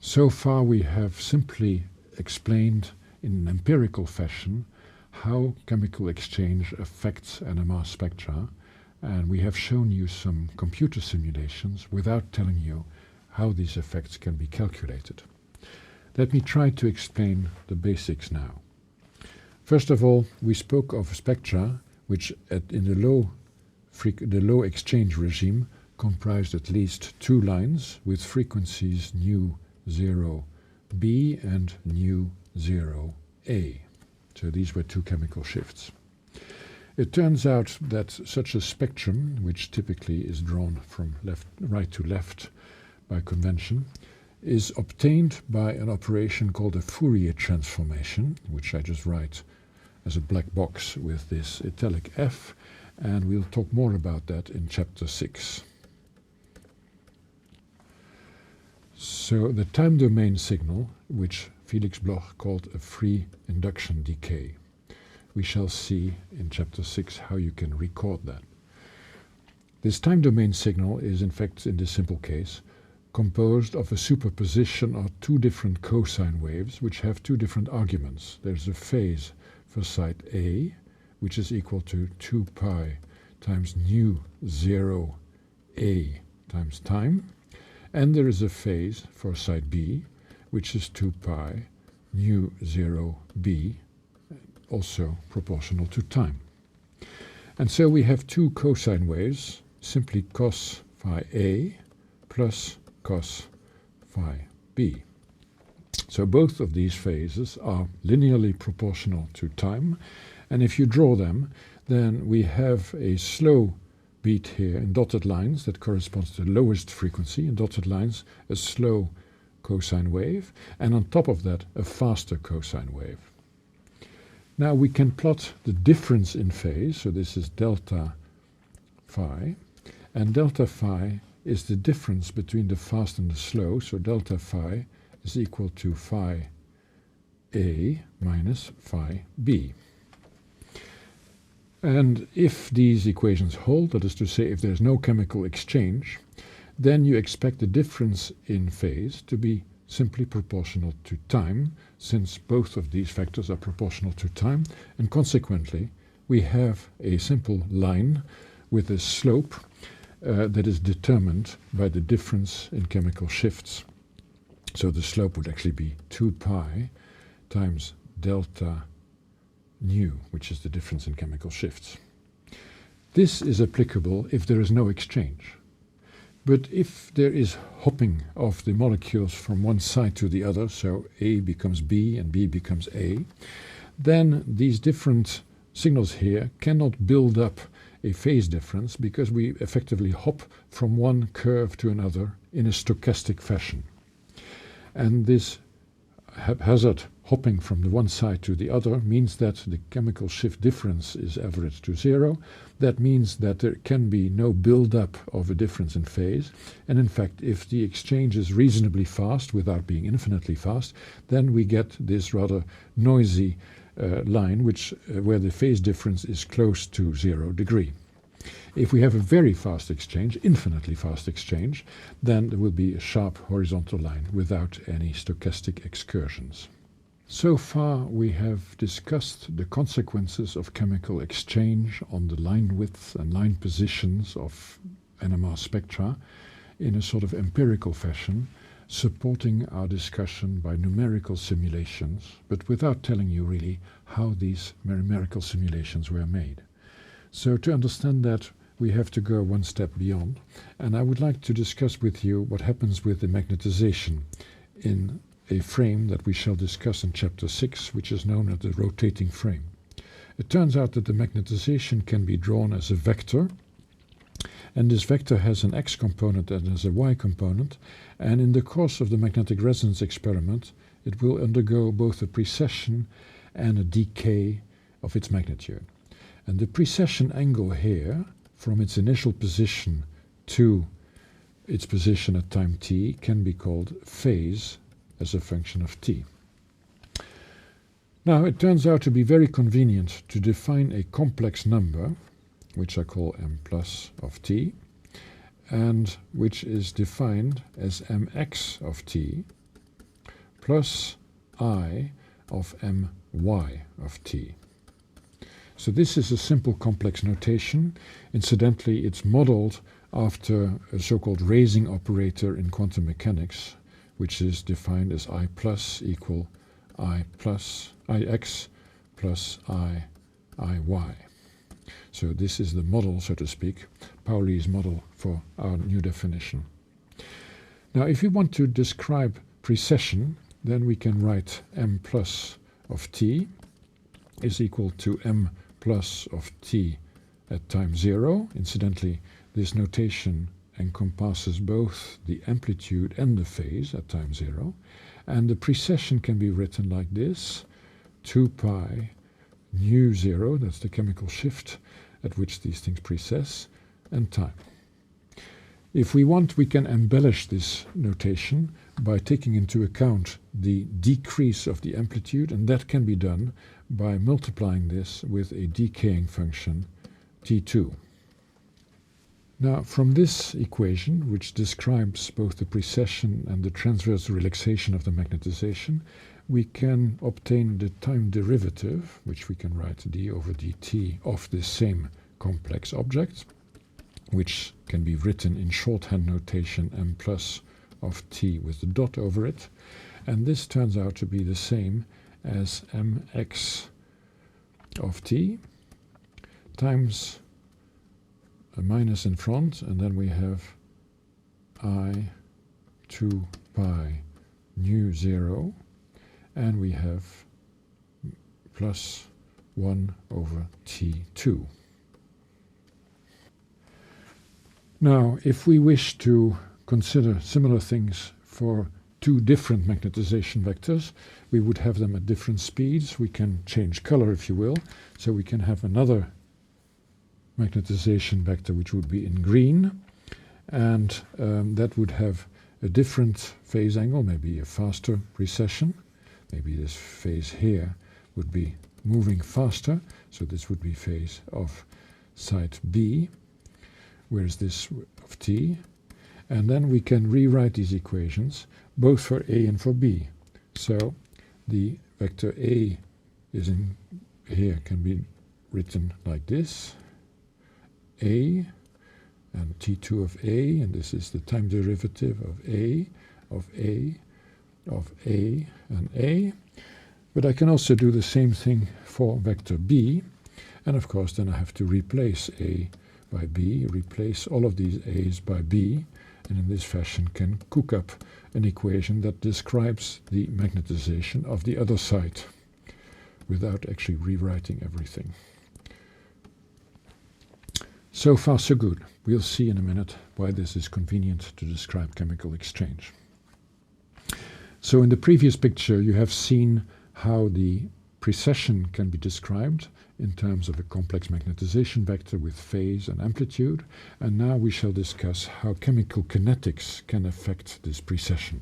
So far we have simply explained in an empirical fashion how chemical exchange affects NMR spectra, and we have shown you some computer simulations without telling you how these effects can be calculated. Let me try to explain the basics now. First of all, we spoke of spectra which in the low exchange regime comprised at least two lines with frequencies nu 0b and nu 0a. So these were two chemical shifts. It turns out that such a spectrum, which typically is drawn from right to left by convention, is obtained by an operation called a Fourier transformation, which I just write as a black box with this italic F, and we'll talk more about that in chapter 6. So the time domain signal, which Felix Bloch called a free induction decay. We shall see in chapter 6 how you can record that. This time domain signal is in fact, in this simple case, composed of a superposition of two different cosine waves which have two different arguments. There's a phase for site A, which is equal to 2 pi times nu 0 a times time, and there is a phase for site B, which is 2 pi nu 0 b, also proportional to time. And so we have two cosine waves, simply cos phi A plus cos phi B. So both of these phases are linearly proportional to time, and if you draw them, then we have a slow beat here in dotted lines that corresponds to the lowest frequency, in dotted lines a slow cosine wave, and on top of that a faster cosine wave. Now we can plot the difference in phase, so this is delta phi, and delta phi is the difference between the fast and the slow, so delta phi is equal to phi A minus phi B. And if these equations hold, that is to say if there's no chemical exchange, then you expect the difference in phase to be simply proportional to time, since both of these factors are proportional to time, and consequently we have a simple line with a slope that is determined by the difference in chemical shifts. So the slope would actually be 2 pi times delta nu, which is the difference in chemical shifts. This is applicable if there is no exchange. But if there is hopping of the molecules from one side to the other, so A becomes B and B becomes A, then these different signals here cannot build up a phase difference because we effectively hop from one curve to another in a stochastic fashion. And this haphazard hopping from the one side to the other means that the chemical shift difference is averaged to 0. That means that there can be no build-up of a difference in phase. And in fact, if the exchange is reasonably fast without being infinitely fast, then we get this rather noisy line where the phase difference is close to 0 degree. If we have a very fast exchange, infinitely fast exchange, then there will be a sharp horizontal line without any stochastic excursions. So far we have discussed the consequences of chemical exchange on the line width and line positions of NMR spectra in a sort of empirical fashion, supporting our discussion by numerical simulations, but without telling you really how these numerical simulations were made. So to understand that, we have to go one step beyond, and I would like to discuss with you what happens with the magnetization in a frame that we shall discuss in chapter 6, which is known as the rotating frame. It turns out that the magnetization can be drawn as a vector, and this vector has an x component and has a y component, and in the course of the magnetic resonance experiment it will undergo both a precession and a decay of its magnitude. And the precession angle here, from its initial position to its position at time t, can be called phase as a function of t. Now it turns out to be very convenient to define a complex number, which I call m plus of t, and which is defined as mx of t, plus I of my of t. So this is a simple complex notation. Incidentally, it's modeled after a so-called raising operator in quantum mechanics, which is defined as I plus equal I plus Ix plus Iy. So this is the model, so to speak, Pauli's model for our new definition. Now, if we want to describe precession, then we can write m plus of t is equal to m plus of t at time 0. Incidentally, this notation encompasses both the amplitude and the phase at time 0. And the precession can be written like this: 2 pi nu 0, that's the chemical shift at which these things precess, and time. If we want, we can embellish this notation by taking into account the decrease of the amplitude, and that can be done by multiplying this with a decaying function t2. Now, from this equation, which describes both the precession and the transverse relaxation of the magnetization, we can obtain the time derivative, which we can write d over dt of this same complex object, which can be written in shorthand notation m plus of t with the dot over it. And this turns out to be the same as mx of t times a minus in front, and then we have I 2 pi nu 0, and we have plus 1 over t2. Now, if we wish to consider similar things for two different magnetization vectors, we would have them at different speeds. We can change color, if you will, so we can have another magnetization vector which would be in green, and that would have a different phase angle, maybe a faster precession. Maybe this phase here would be moving faster, so this would be phase of side B, whereas this of t. And then we can rewrite these equations both for A and for B. So the vector A is in here can be written like this: A and t2 of A, and this is the time derivative of A, of A, of A, and A. But I can also do the same thing for vector B, and of course then I have to replace A by B, replace all of these A's by B, and in this fashion can cook up an equation that describes the magnetization of the other side without actually rewriting everything. So far so good. We'll see in a minute why this is convenient to describe chemical exchange. So in the previous picture you have seen how the precession can be described in terms of a complex magnetization vector with phase and amplitude, and now we shall discuss how chemical kinetics can affect this precession.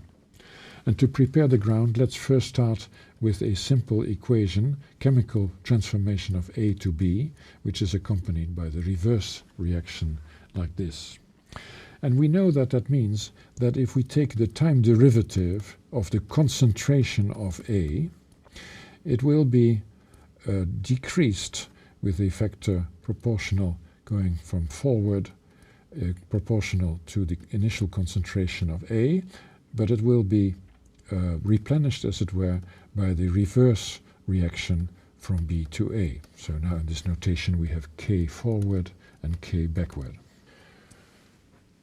And to prepare the ground, let's first start with a simple equation, chemical transformation of A to B, which is accompanied by the reverse reaction like this. And we know that that means that if we take the time derivative of the concentration of A, it will be decreased with a factor proportional going from forward, proportional to the initial concentration of A, but it will be replenished, as it were, by the reverse reaction from B to A. So now in this notation we have K forward and K backward.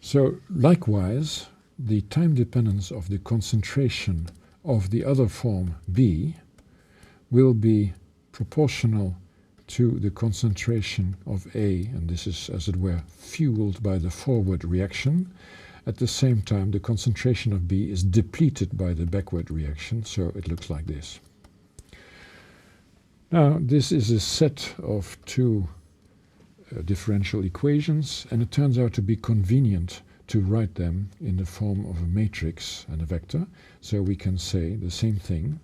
So likewise, the time dependence of the concentration of the other form B will be proportional to the concentration of A, and this is, as it were, fueled by the forward reaction. At the same time, the concentration of B is depleted by the backward reaction, so it looks like this. Now, this is a set of two differential equations, and it turns out to be convenient to write them in the form of a matrix and a vector, so we can say the same thing,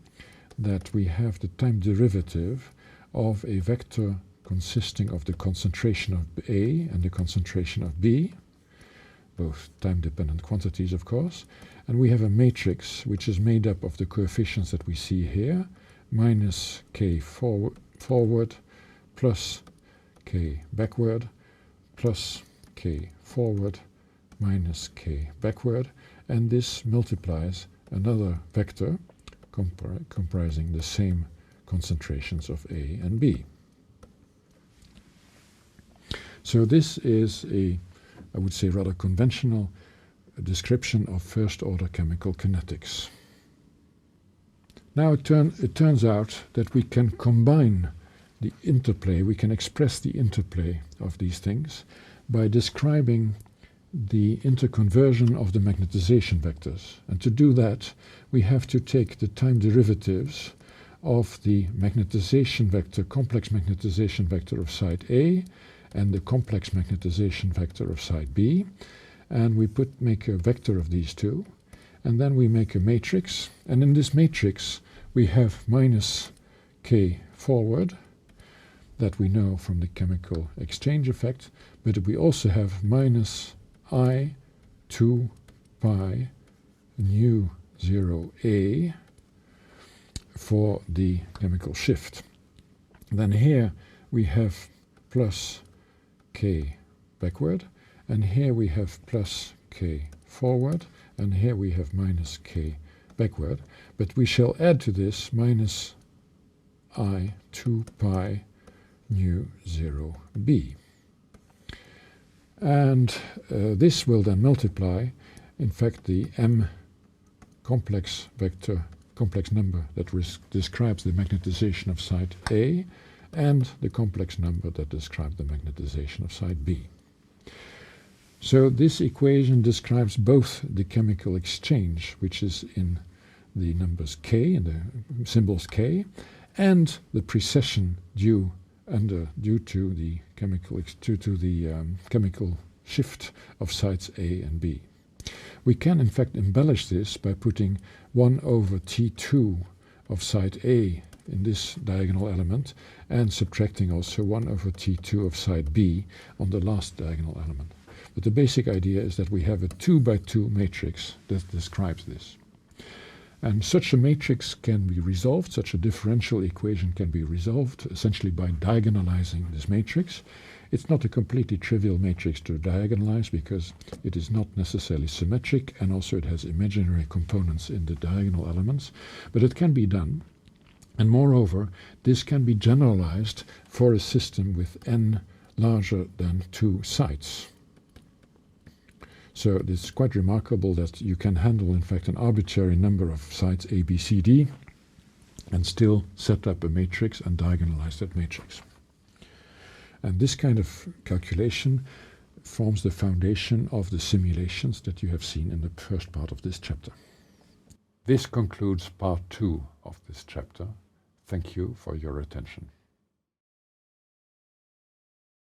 that we have the time derivative of a vector consisting of the concentration of A and the concentration of B. both time-dependent quantities, of course. And we have a matrix which is made up of the coefficients that we see here, minus k forward plus k backward, plus k forward minus k backward, and this multiplies another vector comprising the same concentrations of A and B. So this is a, I would say, rather conventional description of first-order chemical kinetics. Now it turns out that we can combine the interplay, we can express the interplay of these things by describing the interconversion of the magnetization vectors. And to do that, we have to take the time derivatives of the magnetization vector, complex magnetization vector of site A, and the complex magnetization vector of site B, and we make a vector of these two, and then we make a matrix, and in this matrix we have minus k forward, that we know from the chemical exchange effect, but we also have minus I 2 pi nu 0a for the chemical shift. Then here we have plus k backward, and here we have plus k forward, and here we have minus k backward, but we shall add to this minus I 2 pi nu 0b. And this will then multiply, in fact, the m complex number that describes the magnetization of site A, and the complex number that describes the magnetization of site B. So this equation describes both the chemical exchange, which is in the numbers k, in the symbols k, and the precession due to the chemical shift of sites A and B. We can in fact embellish this by putting 1 over T2 of site A in this diagonal element, and subtracting also 1 over T2 of site B on the last diagonal element. But the basic idea is that we have a 2 by 2 matrix that describes this. And such a matrix can be resolved, such a differential equation can be resolved essentially by diagonalizing this matrix. It's not a completely trivial matrix to diagonalize because it is not necessarily symmetric, and also it has imaginary components in the diagonal elements, but it can be done. And moreover, this can be generalized for a system with n larger than 2 sites. So it's quite remarkable that you can handle, in fact, an arbitrary number of sites A, B, C, D, and still set up a matrix and diagonalize that matrix. And this kind of calculation forms the foundation of the simulations that you have seen in the first part of this chapter. This concludes part 2 of this chapter. Thank you for your attention.